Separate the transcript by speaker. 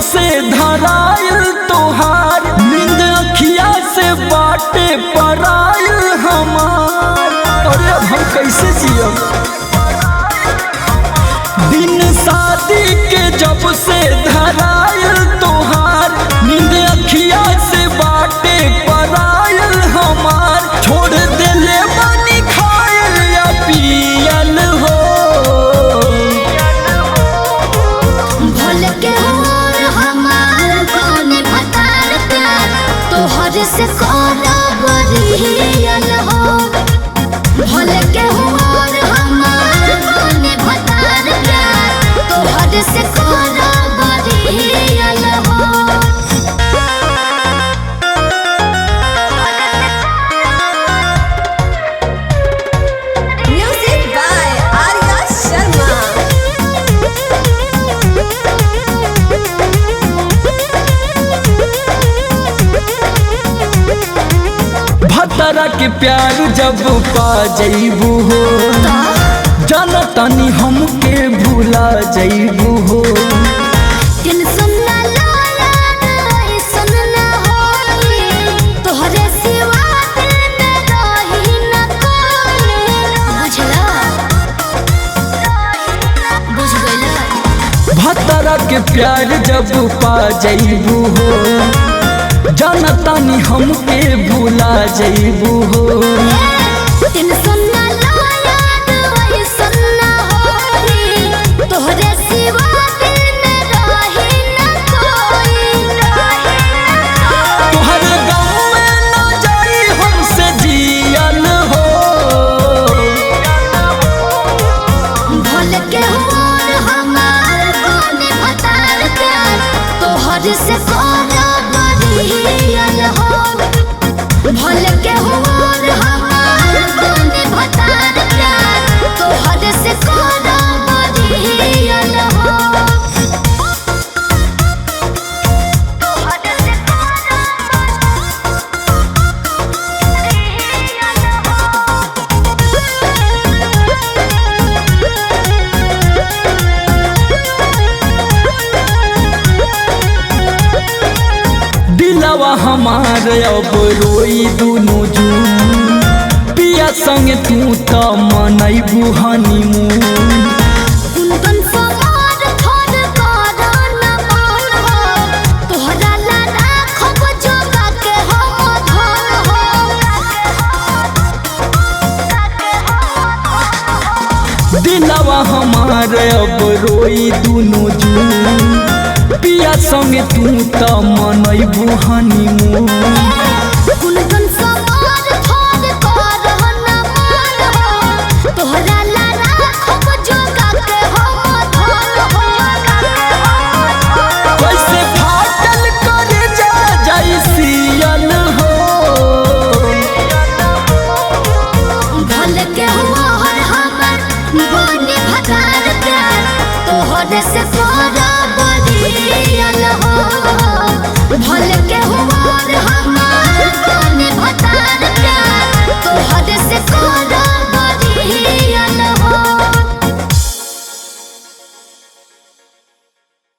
Speaker 1: से धराइल तोहार, नींद अखिया से बाटे पराइल हमार। अरे अब हम कैसे जियब? दिन शादी के जब से धराइल तोहार, नींद अखिया से बाटे पराइल हमार। छोड़ देले बानी खाइल या पियल हो,
Speaker 2: भूल के और हमार कौन भतार प्यार तोहर से कोनो बरियल हो। भूल के और हमार कौन भतार प्यार तोहर से कोनो बरियल हो।
Speaker 3: Music by Arya Sharma.
Speaker 1: भतरा के प्यार जब पा जइबू हो, जाना तानी हमके भूला जइबू हो।
Speaker 2: टेंशन ना लाया ऐसन ना होई, तोहरे सिवा दिल में रही न कोई। बुझ गइला?
Speaker 1: भतरा के प्यार जब पा जइबू हो, जाना तानी हमके भूला जइबू हो।
Speaker 2: टेंशन ना लाया ऐसन ना होई, तोहरे सिवा दिल में रही न कोई।
Speaker 1: तोहर गाँव में ना जाई हमसे जियल हो,
Speaker 2: भूल के और हमार कौन भतार प्यार तोहर से कोनो बरियल हो। भूल के और हमार कौन भतार प्यार तोहर से कोनो बरियल हो। तोहर से कोनो
Speaker 1: दिलवा हमार अब रोई दुनु जून। पिया संग तू त मनैबू हनीमून।
Speaker 2: कुंदन समार थोर करन मान हो, तोहरा ला राखब जोगा के हम धन हो।
Speaker 1: दिलवा हमार अब रोई दुनु जून। पिया संग तू त मनैबू हनीमून।